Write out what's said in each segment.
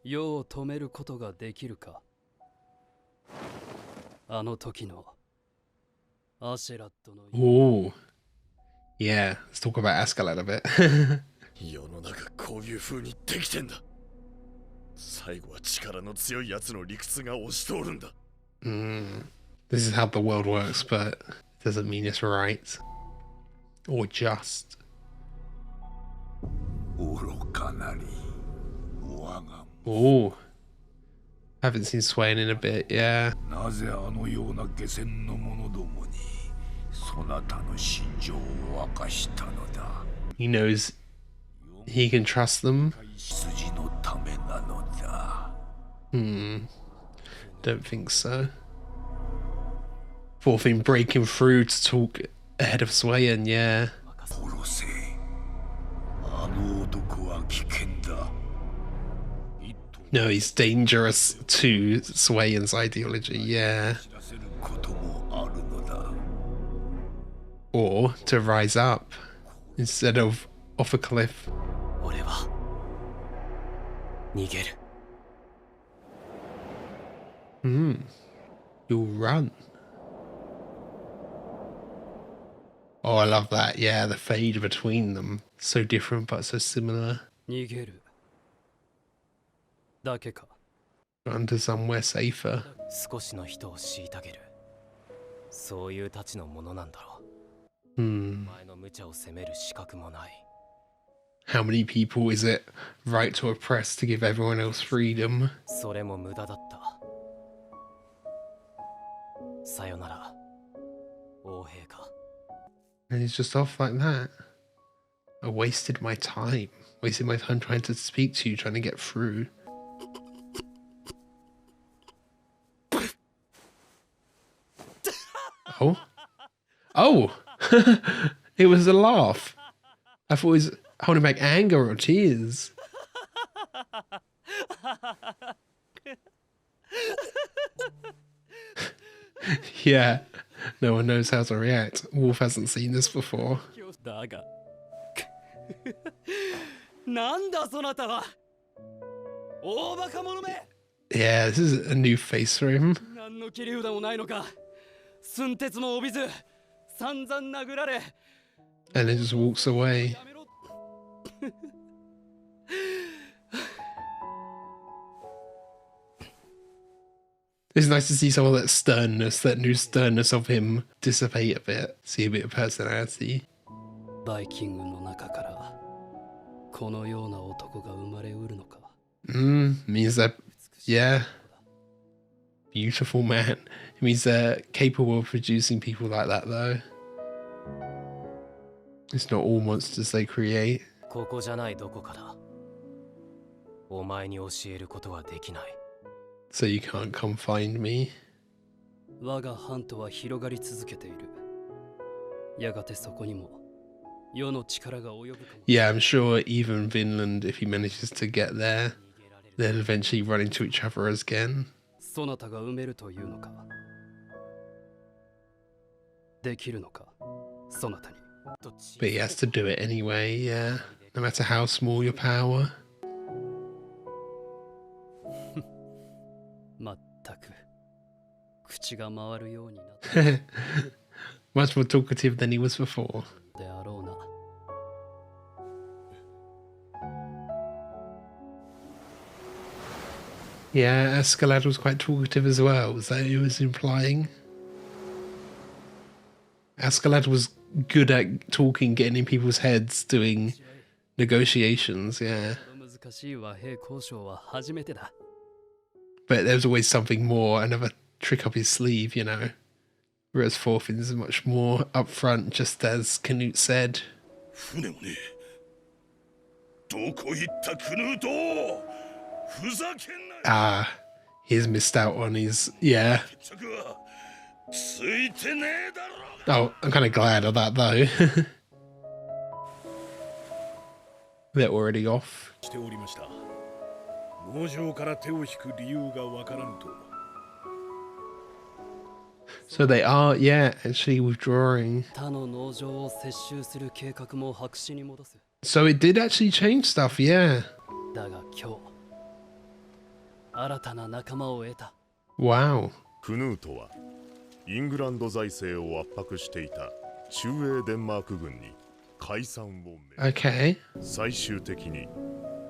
世を止めることができるか。あの時のアシェラットの。Ooh. Yeah, let's talk about Askeladd a bit. 世の中こういう風にできてんだ。最後は力の強いやつの理屈が押し通るんだ。This is how the world works, but it doesn't mean it's right or just. Oh, haven't seen Swain in a bit, yeah. He knows he can trust them. Don't think so. Fourth thing, breaking through to talk ahead of Swain, yeah. No, he's dangerous to Swain's ideology, yeah. Or to rise up instead of off a cliff. You'll run. Oh, I love that. Yeah, the fade between them. So different but so similar. 逃げるだけか。 Run to somewhere safer. 少しの人を虐げる。そういうたちのものなんだろうう。ん。前の無茶を責める資格もない。 How many people is it right to oppress to give everyone else freedom? それも無駄だった。さよなら、王陛下。 And he's just off like that. I wasted my time. Wasted my time trying to speak to you, trying to get through. Oh? Oh! It was a laugh. I thought he was holding back anger or tears. Yeah, no one knows how to react. Wolf hasn't seen this before. Yeah, this is a new face for him. And it just walks away. It's nice to see some of that sternness, that new sternness of him dissipate a bit. See a bit of personality. Means that, yeah. Beautiful man. It means they're capable of producing people like that, though. It's not all monsters they create. ここじゃないどこかだ。お前に教えることはできない。 So you can't come find me. Yeah, I'm sure even Vinland, if he manages to get there, they'll eventually run into each other again. But he has to do it anyway, yeah. No matter how small your power. Much more talkative than he was before. Yeah, Askeladd was quite talkative as well. Was that what he was implying? Askeladd was good at talking, getting in people's heads, doing negotiations, yeah. But there's always something more, another trick up his sleeve, you know. Whereas Thorfinn is much more upfront, just as Canute said. Ah, he's missed out on his, yeah. Oh, I'm kind of glad of that though. They're already off. So they are, yeah, actually withdrawing. So it did actually change stuff, yeah. 新たな仲間を得た。 Wow. クヌートはイングランド財政を圧迫していた中英デンマーク軍に解散を命じ、 Okay. 最終的に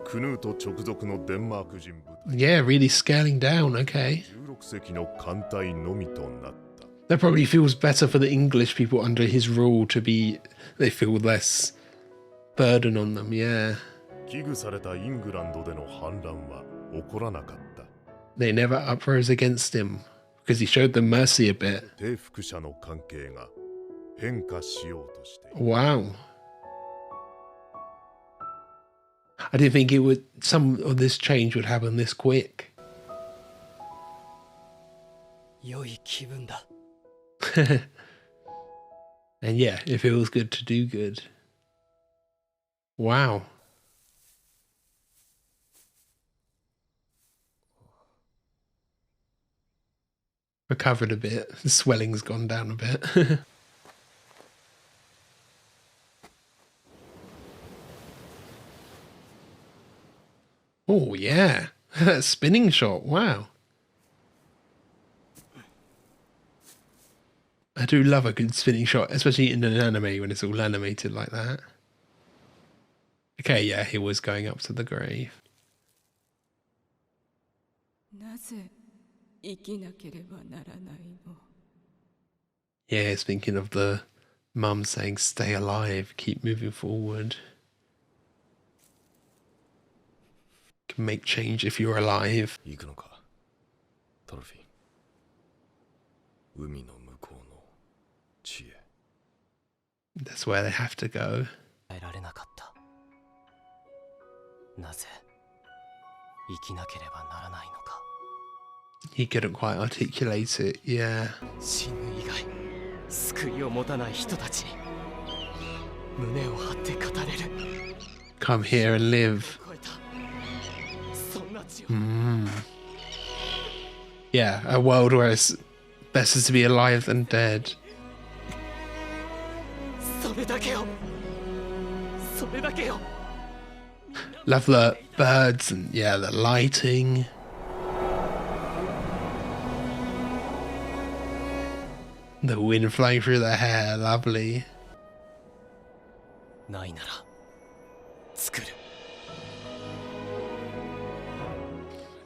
クヌート直属のデンマーク人部隊 Yeah, really scaling down. Okay. 16隻の艦隊のみとなった。 That probably feels better for the English people under his rule to be, they feel less burden on them, yeah. 危惧されたイングランドでの反乱は起こらなかった。 They never uprose against him because he showed them mercy a bit. 帝服者の関係が変化しようとしている。 Wow. I didn't think some of this change would happen this quick. 良い気分だ。 And yeah, it feels good to do good. Wow. Recovered a bit. The swelling's gone down a bit. Oh, yeah. That spinning shot. Wow. I do love a good spinning shot, especially in an anime when it's all animated like that. Okay, yeah, he was going up to the grave. なぜ生きなければならないの? Yeah, it's thinking of the mum saying, stay alive, keep moving forward. Can make change if you're alive. 行くのか、トロフィー。海の向こうの地へ。 That's where they have to go. えられなかった。なぜ生きなければならないのか。 He couldn't quite articulate it, yeah. 死ぬ以外救いを持たない人たちに胸を張って語れる。 Come here and live. 超えたそんな強い。 Yeah, a world where it's better to be alive than dead. それだけよ。それだけよ。 Love the birds and yeah, the lighting. The wind flowing through their hair, lovely. ないなら作る。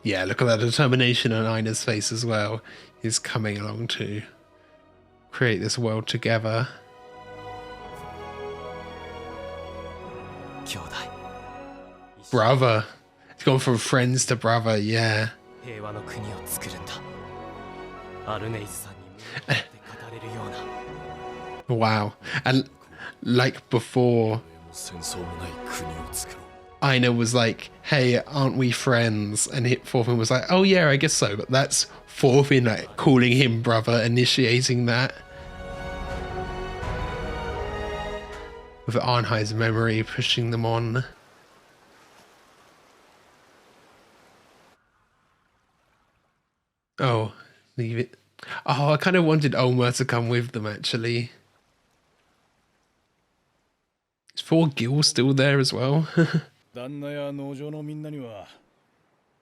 Yeah, look at that determination on Aina's face as well. He's coming along to create this world together. 兄弟。 Brother. It's gone from friends to brother, yeah. 平和の国を作るんだ。アルネイズさんに胸を張って語れるような。 Wow. And like before, 戦争もない国を作ろう。 Aina was like, hey, aren't we friends? And Thorfinn was like, oh yeah, I guess so. But that's Thorfinn like calling him brother, initiating that. With Arnheim's memory pushing them on. Oh, leave it. Oh, I kind of wanted Olmer to come with them, actually. Is Four Gil still there as well? 旦那や農場のみんなには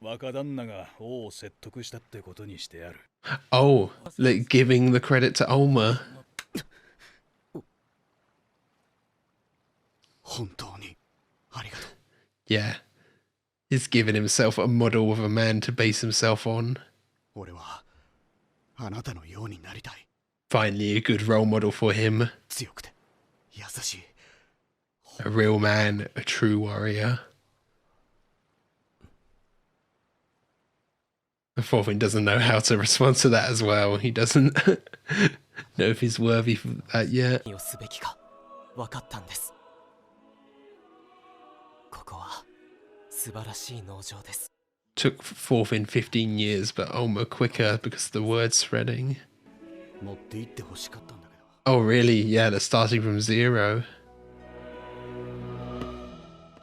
若旦那が王を説得したってことにしてやる。 Oh, like giving the credit to Olmer. 本当にありがとう。 Yeah. He's given himself a model of a man to base himself on. 俺はあなたのようになりたい。 Finally, a good role model for him. 強くて優しい。 A real man, a true warrior. Thorfinn doesn't know how to respond to that as well. He doesn't know if he's worthy for that yet. 何をすべきか分かったんです。ここは素晴らしい農場です。 Took Thorfinn 15 years, but Olmer quicker because the word's spreading. 持って行ってほしかったんだけど。 Oh, really? Yeah, they're starting from zero.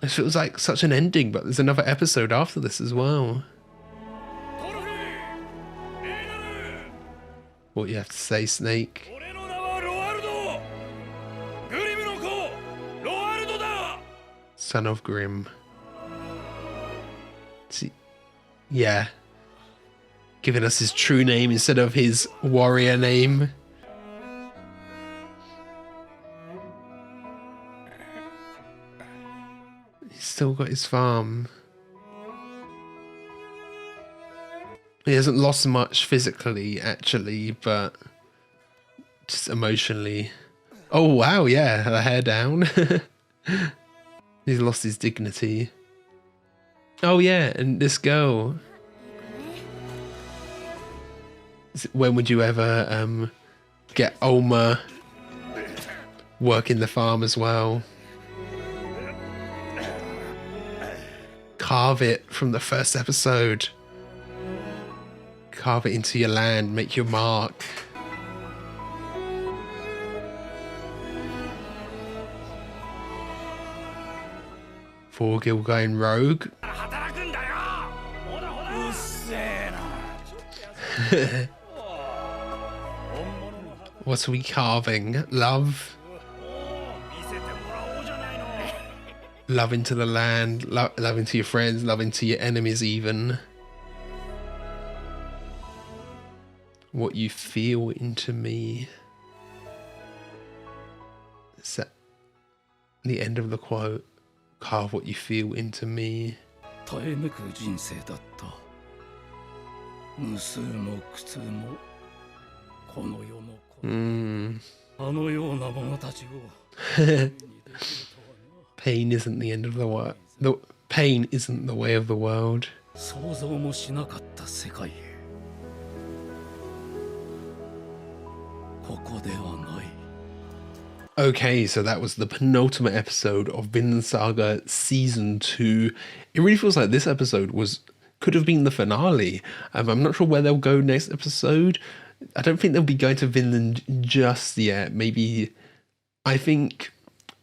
It feels like such an ending, but there's another episode after this as well. What you have to say, Snake? 俺の名はロアルド。グリムの子、ロアルドだ。 Son of Grim. See, yeah, giving us his true name instead of his warrior name. He's still got his farm. He hasn't lost much physically, actually, but just emotionally. Oh, wow, yeah, the hair down. He's lost his dignity. Oh, yeah, and this girl. When would you ever get Olma working the farm as well? Carve it from the first episode. Carve it into your land, make your mark. Thorgil going rogue. What are we carving? Love? Love into the land, love into your friends, love into your enemies even. What you feel into me. Is that the end of the quote? Carve what you feel into me. Pain isn't the end of the world. Pain isn't the way of the world. Okay, so that was the penultimate episode of Vinland Saga Season 2. It really feels like this episode could have been the finale. I'm not sure where they'll go next episode. I don't think they'll be going to Vinland just yet. Maybe, I think,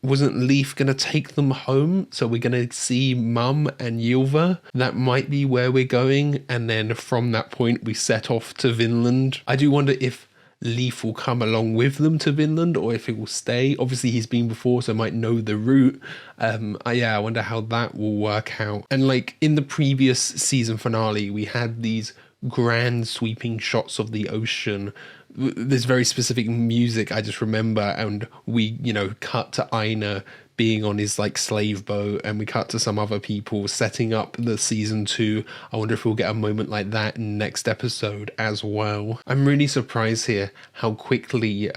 wasn't Leif going to take them home? So we're going to see Mum and Ylva. That might be where we're going. And then from that point, we set off to Vinland. I do wonder if Leif will come along with them to Vinland or if he will stay. Obviously he's been before, so might know the route. I wonder how that will work out. And like in the previous season finale, we had these grand sweeping shots of the ocean. There's very specific music I just remember, and we, cut to Einar being on his like slave boat, and we cut to some other people setting up the season 2. I wonder if we'll get a moment like that in next episode as well. I'm really surprised here how quickly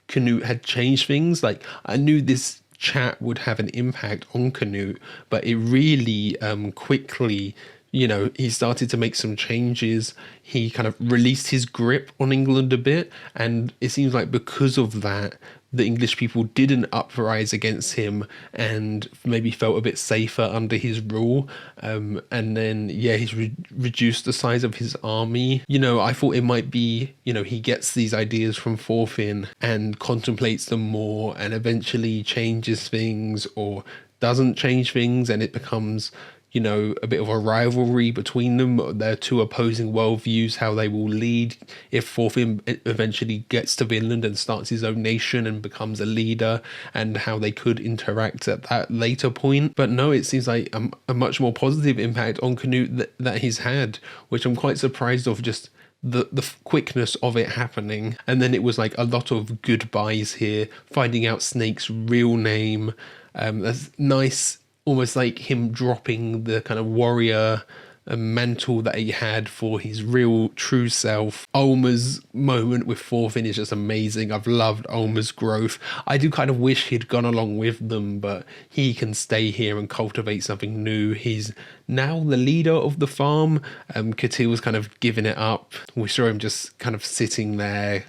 Canute had changed things. Like, I knew this chat would have an impact on Canute, but it really quickly, he started to make some changes. He kind of released his grip on England a bit, and it seems like because of that, the English people didn't uprise against him and maybe felt a bit safer under his rule. And then, he's reduced the size of his army. I thought it might be, he gets these ideas from Thorfinn and contemplates them more and eventually changes things or doesn't change things, and it becomes a bit of a rivalry between them. They're two opposing worldviews, how they will lead if Thorfinn eventually gets to Vinland and starts his own nation and becomes a leader, and how they could interact at that later point. But no, it seems like a much more positive impact on Canute that he's had, which I'm quite surprised of, just the quickness of it happening. And then it was like a lot of goodbyes here, finding out Snake's real name. That's nice. Almost like him dropping the kind of warrior mantle that he had for his real true self. Olma's moment with Thorfinn is just amazing. I've loved Olma's growth. I do kind of wish he'd gone along with them, but he can stay here and cultivate something new. He's now the leader of the farm. Ketil's kind of giving it up. We saw him just kind of sitting there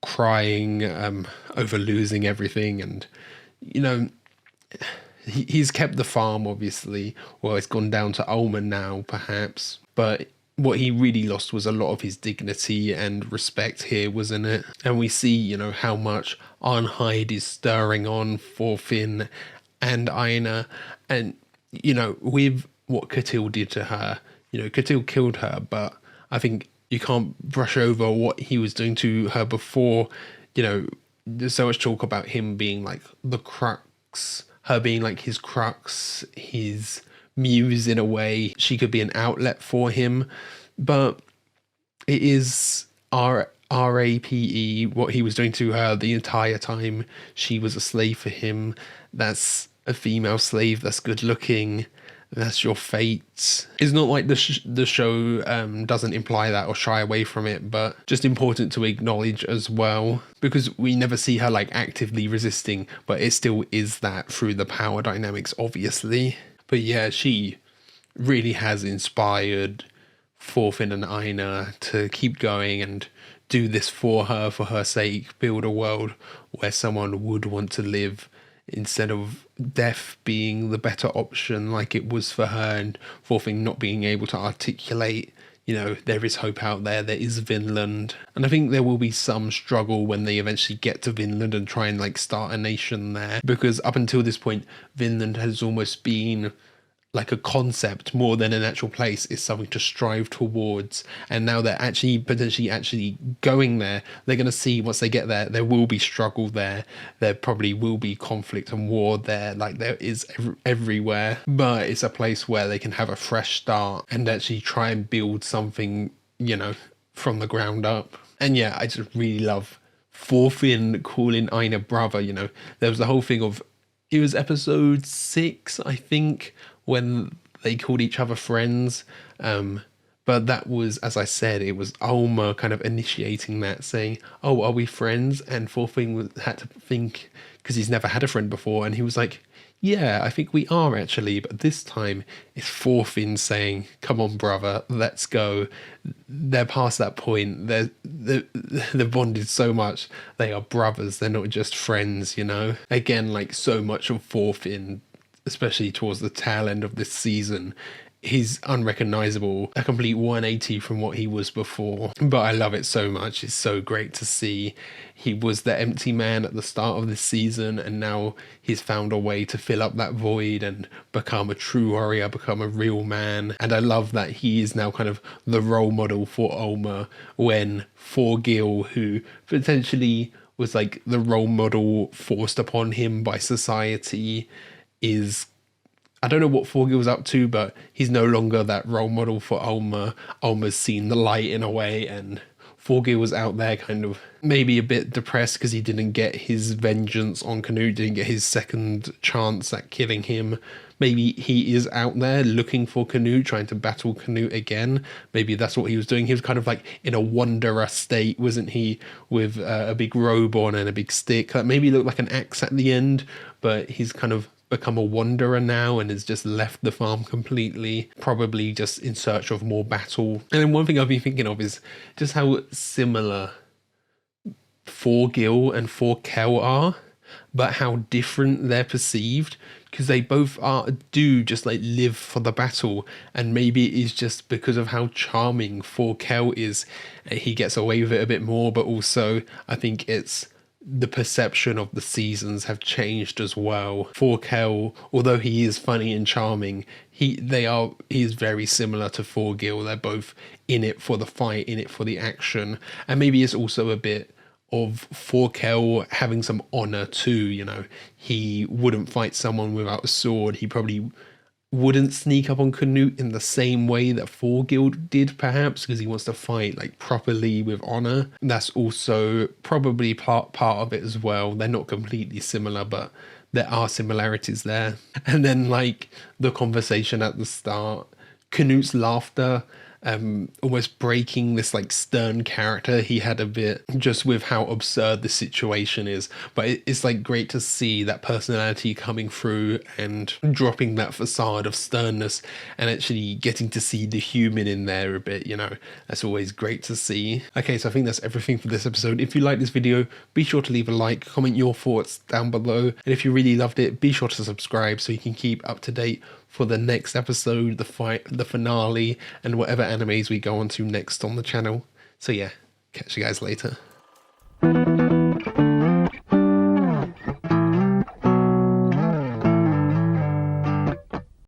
crying over losing everything, and he's kept the farm, obviously. Well, it's gone down to Olma now, perhaps. But what he really lost was a lot of his dignity and respect here, wasn't it? And we see, how much Arnheid is stirring on Thorfinn and Einar. And, with what Ketil did to her, Ketil killed her, but I think you can't brush over what he was doing to her before. There's so much talk about him being like the crux, her being like his crux, his muse in a way. She could be an outlet for him. But it is RAPE, what he was doing to her the entire time she was a slave for him. That's a female slave that's good looking. That's your fate. It's not like the show doesn't imply that or shy away from it, but just important to acknowledge as well, because we never see her like actively resisting, but it still is that through the power dynamics, obviously. But yeah, she really has inspired Thorfinn and Einar to keep going and do this for her sake, build a world where someone would want to live instead of death being the better option like it was for her, and Thorfinn not being able to articulate, you know, there is hope out there, there is Vinland. And I think there will be some struggle when they eventually get to Vinland and try and like start a nation there, because up until this point Vinland has almost been like a concept more than an actual place. Is something to strive towards, and now they're actually potentially going there. They're going to see once they get there will be struggle there, there probably will be conflict and war there, like there is everywhere, but it's a place where they can have a fresh start and actually try and build something, you know, from the ground up. And yeah, I just really love Thorfinn calling Einar brother. You know, there was the whole thing of, it was episode 6 I think, when they called each other friends, but that was, as I said, it was Alma kind of initiating that, saying, oh, are we friends? And Thorfinn had to think, because he's never had a friend before, and he was like, yeah, I think we are actually, but this time it's Thorfinn saying, come on brother, let's go. They're past that point, they're bonded so much, they are brothers, they're not just friends, you know. Again, like so much of Thorfinn, especially towards the tail end of this season, he's unrecognizable, a complete 180 from what he was before. But I love it so much. It's so great to see. He was the empty man at the start of this season, and now he's found a way to fill up that void and become a true warrior, become a real man. And I love that he is now kind of the role model for Alma, when Thorgil, who potentially was like the role model forced upon him by society, is, I don't know what Thorgil's up to, but he's no longer that role model for Alma. Alma's seen the light in a way, and Thorgil was out there kind of maybe a bit depressed because he didn't get his vengeance on Canute, didn't get his second chance at killing him. Maybe he is out there looking for Canute, trying to battle Canute again. Maybe that's what he was doing. He was kind of like in a wanderer state, wasn't he? With a big robe on and a big stick. That maybe looked like an axe at the end, but he's kind of become a wanderer now and has just left the farm completely, probably just in search of more battle. And then one thing I've been thinking of is just how similar Thorgil and Thorkel are, but how different they're perceived, because they both do just like live for the battle. And maybe it is just because of how charming Thorkel is, he gets away with it a bit more, but also I think it's the perception of the seasons have changed as well. Thorkel, although he is funny and charming, he is very similar to Thorgil. They're both in it for the fight, in it for the action. And maybe it's also a bit of Thorkel having some honor too, you know. He wouldn't fight someone without a sword. He probably wouldn't sneak up on Canute in the same way that Thorgil did, perhaps, because he wants to fight like properly with honor. That's also probably part of it as well. They're not completely similar, but there are similarities there. And then like the conversation at the start, Canute's laughter, almost breaking this like stern character he had a bit, just with how absurd the situation is. But it's like great to see that personality coming through and dropping that facade of sternness and actually getting to see the human in there a bit, you know. That's always great to see. Okay, so I think that's everything for this episode. If you like this video, be sure to leave a like, comment your thoughts down below, and if you really loved it, be sure to subscribe so you can keep up to date for the next episode, the fight, the finale, and whatever animes we go on to next on the channel. So yeah, catch you guys later.